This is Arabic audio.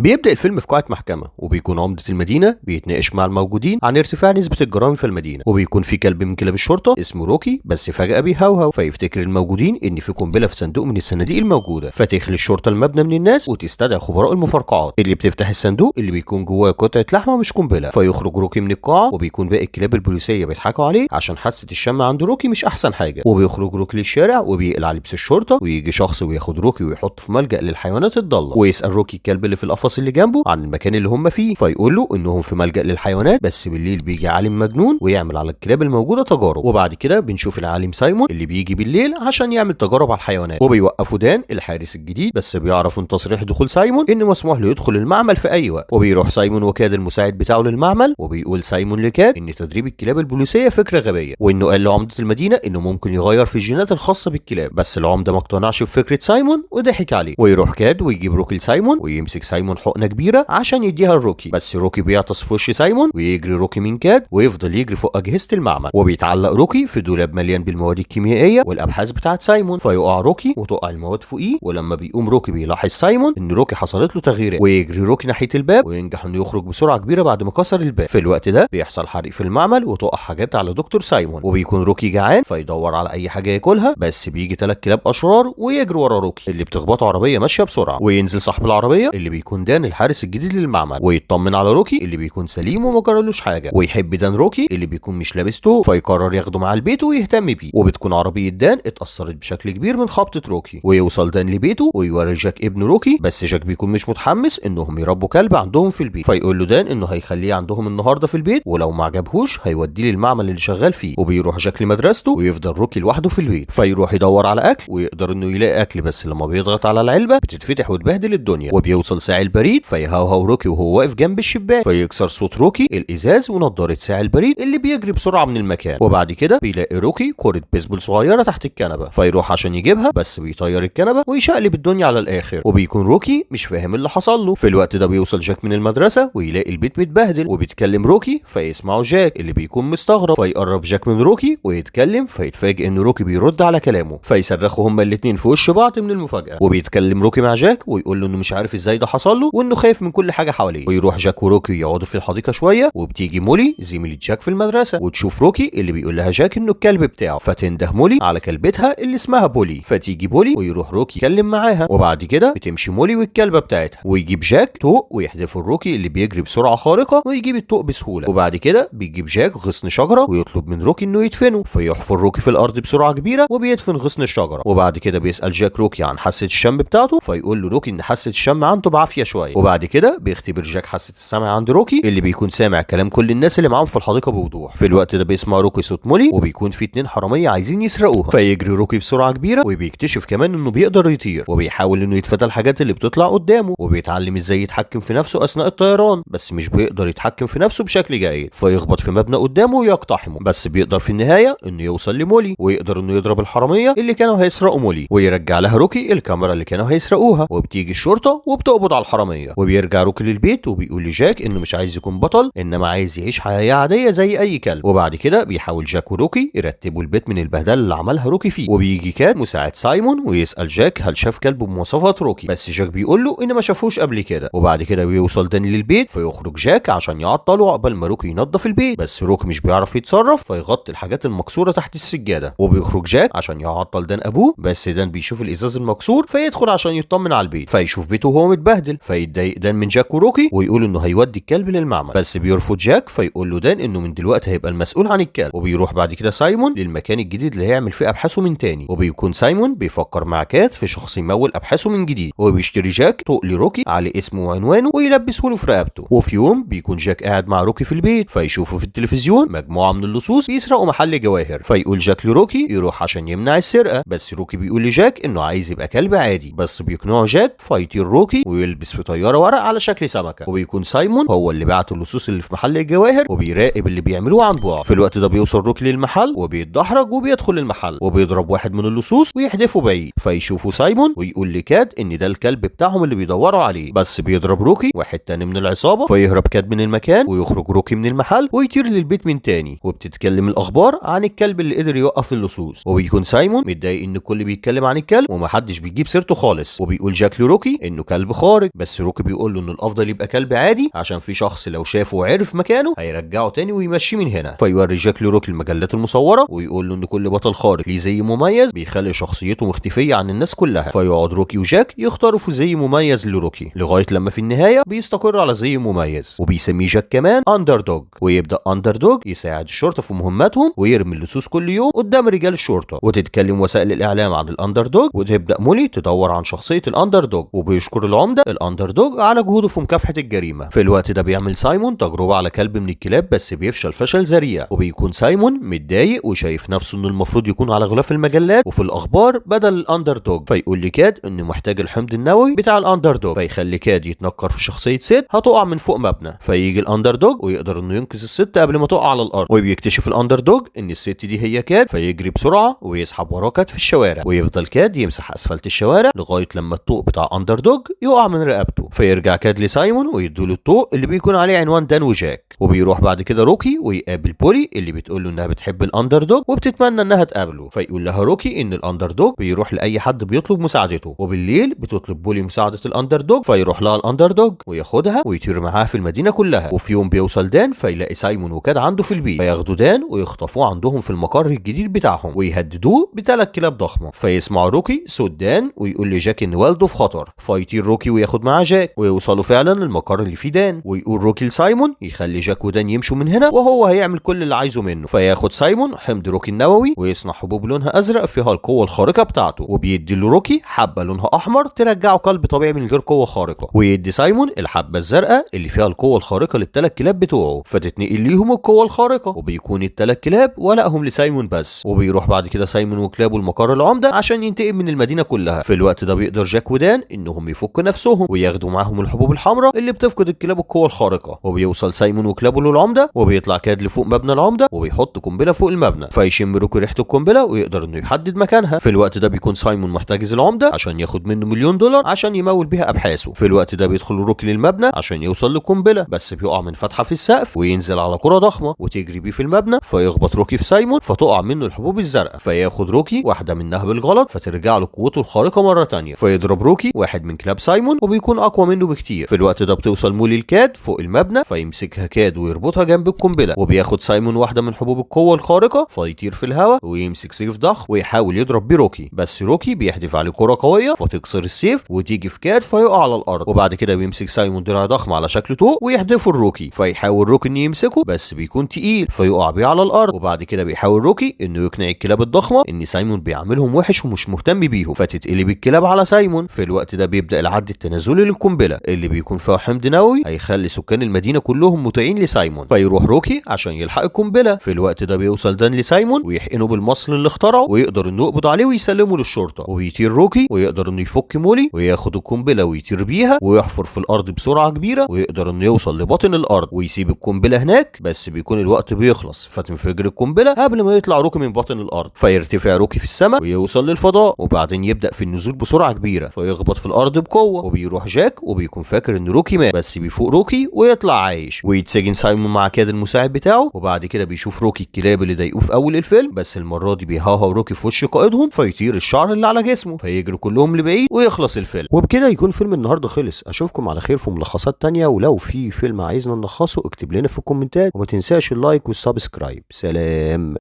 بيبدأ الفيلم في قاعة محكمة، وبيكون عمدة المدينة بيتناقش مع الموجودين عن ارتفاع نسبة الجرائم في المدينة، وبيكون في كلب من كلاب الشرطة اسمه روكي، بس فجأة بيهوهو فيفتكر الموجودين إن في قنبلة في صندوق من الصناديق الموجودة، فتخلي الشرطة المبنى من الناس وتستدعي خبراء المفرقعات اللي بتفتح الصندوق اللي بيكون جواه قطعة لحمة مش قنبلة. فيخرج روكي من القاعة، وبيكون باقي الكلاب البوليسية بيضحكوا عليه عشان حاسة الشم عند روكي مش أحسن حاجة، وبيخرج روكي للشارع وبيقلع لبس الشرطة، ويجي شخص وياخد روكي ويحطه في ملجأ للحيوانات الضالة، ويسأل روكي الكلب اللي في القفص اللي جنبه عن المكان اللي هم فيه، فيقول له انهم في ملجأ للحيوانات، بس بالليل بيجي عالم مجنون ويعمل على الكلاب الموجوده تجارب. وبعد كده بنشوف العالم سايمون اللي بيجي بالليل عشان يعمل تجارب على الحيوانات، وبيوقفوا دان الحارس الجديد، بس بيعرفوا من تصريح دخول سايمون ان مسموح له يدخل المعمل في اي وقت. وبيروح سايمون وكاد المساعد بتاعه للمعمل، وبيقول سايمون لكاد ان تدريب الكلاب البوليسيه فكره غبيه، وانه قال لعمده المدينه انه ممكن يغير في الجينات الخاصه بالكلاب، بس العمده ما اقتنعش بفكره سايمون وضحك عليه. ويروح كاد ويجيب روكي لسايمون ويمسك سايمون حقنه كبيره عشان يديها لروكي، بس روكي بيعطس في وش سايمون، ويجري روكي من كاد ويفضل يجري فوق اجهزه المعمل، وبيتعلق روكي في دولاب مليان بالمواد الكيميائيه والابحاث بتاعه سايمون، فيقع روكي وتقع المواد فوقيه. ولما بيقوم روكي بيلاحظ سايمون ان روكي حصلت له تغييرات، ويجري روكي ناحيه الباب وينجح انه يخرج بسرعه كبيره بعد ما كسر الباب. في الوقت ده بيحصل حريق في المعمل وتقع حاجات على دكتور سايمون، وبيكون روكي جعان فيدور على اي حاجه ياكلها، بس بيجي 3 كلاب اشرار ويجروا ورا روكي اللي بتخبطه عربيه ماشيه بسرعه، وينزل صاحب العربيه اللي بيكون دان الحارس الجديد للمعمل، ويطمن على روكي اللي بيكون سليم وما جرالوش حاجه، ويحب دان روكي اللي بيكون مش لابس توب، فيقرر ياخده مع البيت ويهتم بيه. وبتكون عربيه دان اتاثرت بشكل كبير من خبطه روكي، ويوصل دان لبيته ويوري جاك ابن روكي، بس جاك بيكون مش متحمس انهم يربوا كلب عندهم في البيت، فيقول له دان انه هيخليه عندهم النهارده في البيت، ولو ما عجبهوش هيوديه للمعمل اللي شغال فيه. وبيروح جاك لمدرسته ويفضل روكي لوحده في البيت، فيروح يدور على اكل ويقدر انه يلاقي اكل، بس لما بيضغط على العلبه بتتفتح وتبهدل الدنيا. وبيوصل ساعي البريد فيهوهو روكي وهو واقف جنب الشباك، فيكسر صوت روكي الازاز ونضاره ساعي البريد اللي بيجري بسرعه من المكان. وبعد كده بيلاقي روكي كره بيسبول صغيره تحت الكنبه، فيروح عشان يجيبها، بس بيطير الكنبه ويشقلب الدنيا على الاخر، وبيكون روكي مش فاهم اللي حصل له. في الوقت ده بيوصل جاك من المدرسه ويلاقي البيت متبهدل، وبيتكلم روكي فيسمعه جاك اللي بيكون مستغرب، فيقرب جاك من روكي ويتكلم، فيتفاجئ ان روكي بيرد على كلامه، فيصرخوا هما الاتنين في وش بعض من المفاجاه. وبيتكلم روكي مع جاك ويقول له انه مش عارف ازاي ده حصل له، وانه خايف من كل حاجه حواليه. ويروح جاك وروكي يقعدوا في الحديقه شويه، وبتيجي مولي زميله جاك في المدرسه وتشوف روكي اللي بيقول لها جاك انه الكلب بتاعه، فتنده مولي على كلبتها اللي اسمها بولي، فتيجي بولي ويروح روكي يتكلم معاها. وبعد كده بتمشي مولي والكلبه بتاعتها، ويجيب جاك طوق ويحدفه الروكي اللي بيجري بسرعه خارقه، ويجيب الطوق بسهوله. وبعد كده بيجيب جاك غصن شجره ويطلب من روكي انه يدفنه، فيحفر روكي في الارض بسرعه كبيره وبيدفن غصن الشجره. وبعد كده بيسال جاك روكي عن حاسه الشم بتاعته، فيقول له روكي ان حاسه الشم عنده بعافيه شويه. وبعد كده بيختبر جاك حاسه السمع عند روكي اللي بيكون سامع كلام كل الناس اللي معاهم في الحديقه بوضوح. في الوقت ده بيسمع روكي صوت مولي، وبيكون في 2 حراميه عايزين يسرقوها، فيجري روكي بسرعه كبيره، وبيكتشف كمان انه بيقدر يطير، وبيحاول انه يتفادى الحاجات اللي بتطلع قدامه، وبيتعلم ازاي يتحكم في نفسه اثناء الطيران، بس مش بيقدر يتحكم في نفسه بشكل جيد، فيخبط في مبنى قدامه ويقتحمه، بس بيقدر في النهايه انه يوصل لمولي، ويقدر انه يضرب الحراميه اللي كانوا هيسرقوا مولي، ويرجع لها روكي الكاميرا اللي كانوا هيسرقوها. وبتيجي الشرطه وبتقبض على الحراميه، وبيرجع روكي للبيت وبيقول لجاك انه مش عايز يكون بطل، انما عايز يعيش حياه عاديه زي اي كلب. وبعد كده بيحاول جاك وروكي يرتبوا البيت من البهدله اللي عملها روكي فيه، وبيجي كاد مساعد سايمون ويسال جاك هل شاف كلب بمواصفات روكي، بس جاك بيقول له ان ما شافوش قبل كده. وبعد كده بيوصل دان للبيت، فيخرج جاك عشان يعطله قبل ما روكي ينظف البيت، بس روكي مش بيعرف يتصرف، فيغطي الحاجات المكسوره تحت السجاده. وبيخرج جاك عشان يعطل دان ابوه، بس دان بيشوف الازاز المكسور فيدخل عشان يطمن على البيت، فيشوف بيته وهو متبهدل، فيتضايق دان من جاك وروكي ويقول انه هيودي الكلب للمعمل، بس بيرفض جاك، فيقول له دان انه من دلوقتي هيبقى المسؤول عن الكلب. وبيروح بعد كده سايمون للمكان الجديد اللي هيعمل فيه ابحاثه من تاني، وبيكون سايمون بيفكر مع كات في شخص يمول ابحاثه من جديد، وبيشتري جاك طوق لروكي على اسمه وعنوانه ويلبسه له في رقبته. وفي يوم بيكون جاك قاعد مع روكي في البيت، فيشوفه في التلفزيون مجموعه من اللصوص بيسرقوا محل جواهر، فيقول جاك لروكي يروح عشان يمنع السرقه، بس روكي بيقول لجاك انه عايز يبقى كلب عادي، بس بيقنعه جاك فيطير روكي ويلبس في طياره ورق على شكل سمكه. وبيكون سايمون هو اللي بعت اللصوص اللي في محل الجواهر، وبيراقب اللي بيعملوه عن بعد. في الوقت ده بيوصل روكي للمحل وبيتدحرج وبيدخل المحل، وبيضرب واحد من اللصوص ويحدفه بعيد، فيشوفه سايمون ويقول لكاد ان ده الكلب بتاعهم اللي بيدوروا عليه، بس بيضرب روكي واحد تاني من العصابه، فيهرب كاد من المكان ويخرج روكي من المحل ويطير للبيت من تاني. وبتتكلم الاخبار عن الكلب اللي قدر يوقف اللصوص، وبيكون سايمون متضايق ان الكل بيتكلم عن الكلب ومحدش بيجيب سيرته خالص، وبيقول جاك لروكي انه كلب خارق، بس بس روكي بيقول له ان الافضل يبقى كلب عادي عشان في شخص لو شافه وعرف مكانه هيرجعه تاني ويمشيه من هنا. فيوري جاك لروكي المجلات المصوره ويقول له ان كل بطل خارق ليه زي مميز بيخلي شخصيته مختفيه عن الناس كلها. فيقعد روكي وجاك يختاروا في زي مميز لروكي لغايه لما في النهايه بيستقر على زي مميز وبيسميه جاك كمان اندر دوج. ويبدا اندر دوج يساعد الشرطه في مهماتهم ويرمي اللصوص كل يوم قدام رجال الشرطه. وتتكلم وسائل الاعلام عن الاندر دوج وتبدا مولي تدور عن شخصيه الاندر دوج وبيشكر العمده الاندر دوج على جهوده في مكافحه الجريمه. في الوقت ده بيعمل سايمون تجربه على كلب من الكلاب بس بيفشل فشل ذريع وبيكون سايمون متضايق وشايف نفسه انه المفروض يكون على غلاف المجلات وفي الاخبار بدل الاندر دوج. فيقول لكاد انه محتاج الحمض النووي بتاع الاندر دوج فيخلي كاد يتنكر في شخصيه ست هتقع من فوق مبنى. فيجي الاندر دوج ويقدر انه ينقذ الست قبل ما تقع على الارض وبيكتشف الاندر دوج ان الست دي هي كاد فيجري بسرعه ويسحب وراه كاد في الشوارع ويفضل كاد يمسح اسفلت الشوارع لغايه لما الطوق بتاع اندر دوج يقع من رقبته. فيرجع كاد لسايمون ويديله الطوق اللي بيكون عليه عنوان دان وجاك. وبيروح بعد كده روكي ويقابل بولي اللي بتقول له انها بتحب الاندر دوج وبتتمنى انها تقابله. فيقول لها روكي ان الاندر دوج بيروح لاي حد بيطلب مساعدته. وبالليل بتطلب بولي مساعده الاندر دوج فيروح لها الاندر دوج وياخدها ويطير معاها في المدينه كلها. وفي يوم بيوصل دان فيلاقي سايمون وكاد عنده في البيت فياخدوا دان ويخطفوه عندهم في المقر الجديد بتاعهم ويهددوه ب3 كلاب ضخمه. فيسمع روكي صوت دان ويقول لجاك ان والده في خطر فيطير روكي وياخد معاه جاك ويوصلوا فعلا للمقر اللي فيه دان. ويقول روكي لسايمون يخلي جاك ودان يمشوا من هنا وهو هيعمل كل اللي عايزه منه. فياخد سايمون حمض روكي النووي ويصنع حبوب لونها ازرق فيها القوه الخارقه بتاعته وبيدي لروكي حبه لونها احمر ترجعه قلب طبيعي من غير قوه خارقه. ويدي سايمون الحبه الزرقاء اللي فيها القوه الخارقه لل3 كلاب بتوعه فتتنقل ليهم القوه الخارقه وبيكون ال3 كلاب ولقهم لسايمون بس. وبيروح بعد كده سايمون وكلابه المقر العمده عشان ينتقم من المدينه كلها. في الوقت ده بيقدر جاك ودان انهم يفكوا نفسهم وياخدوا معاهم الحبوب الحمراء اللي بتفقد الكلاب القوه الخارقه. وبيوصل سايمون وكلابه للعمده وبيطلع كاد لفوق مبنى العمده وبيحط قنبله فوق المبنى فيشم روكي ريحه القنبله ويقدر انه يحدد مكانها. في الوقت ده بيكون سايمون محتجز العمده عشان ياخد منه $1,000,000 عشان يمول بيها ابحاثه. في الوقت ده بيدخل روكي للمبنى عشان يوصل للقنبله بس بيقع من فتحه في السقف وينزل على كره ضخمه وتجري بيه في المبنى فيخبط روكي في سايمون فتقع منه الحبوب الزرقاء فياخد روكي واحده منها بالغلط فترجع له قوته الخارقه مره تانية فيضرب روكي واحد من كلاب سايمون وبيكون اقوى منه بكتير. في الوقت ده بتوصل مولي الكاد فوق المبنى فيمسكها كاد ويربطها جنب القنبله وبياخد سايمون واحده من حبوب القوه الخارقه فيطير في الهواء ويمسك سيف ضخم ويحاول يضرب بيه روكي بس روكي بيحدف عليه كره قويه فتكسر السيف وتيجي في كاد فيقع على الارض. وبعد كده بيمسك سايمون درع ضخم على شكل طوق ويحدفه الروكي فيحاول روكي انه يمسكه بس بيكون تقيل فيقع بيه على الارض. وبعد كده بيحاول روكي انه يقنع الكلاب الضخمه ان سايمون بيعاملهم وحش ومش مهتم بيهم فتتقلب الكلاب على سايمون. في الوقت ده بيبدا العد التنازلي للقنبله اللي بيكون فيها حمض نووي هيخلي سكان المدينه كلهم مطيعين لسايمون فيروح روكي عشان يلحق القنبله. في الوقت ده بيوصل دان لسايمون ويحقنه بالمصل اللي اخترعه ويقدر انه يقبض عليه ويسلمه للشرطه. وبيطير روكي ويقدر انه يفك مولي وياخد القنبله ويطير بيها ويحفر في الارض بسرعه كبيره ويقدر انه يوصل لباطن الارض ويسيب القنبله هناك بس بيكون الوقت بيخلص فتنفجر القنبله قبل ما يطلع روكي من باطن الارض فيرتفع روكي في السماء ويوصل للفضاء وبعدين يبدا في النزول بسرعه كبيره فيخبط في الارض بقوه. وبيروح جاك وبيكون فاكر ان روكي مات بس بيفوق روكي ويطلع عايش ويتسجن سايمون مع كاد المساعد بتاعه. وبعد كده بيشوف روكي الكلاب اللي ضايقوه في اول الفيلم بس المره دي بيهاهو روكي في وش قائدهم فيطير الشعر اللي على جسمه فيجروا كلهم لبعيد ويخلص الفيلم. وبكده يكون فيلم النهارده خلص. اشوفكم على خير في ملخصات تانية ولو في فيلم عايزنا نلخصه اكتب لنا في الكومنتات وما تنساش اللايك والسبسكرايب. سلام.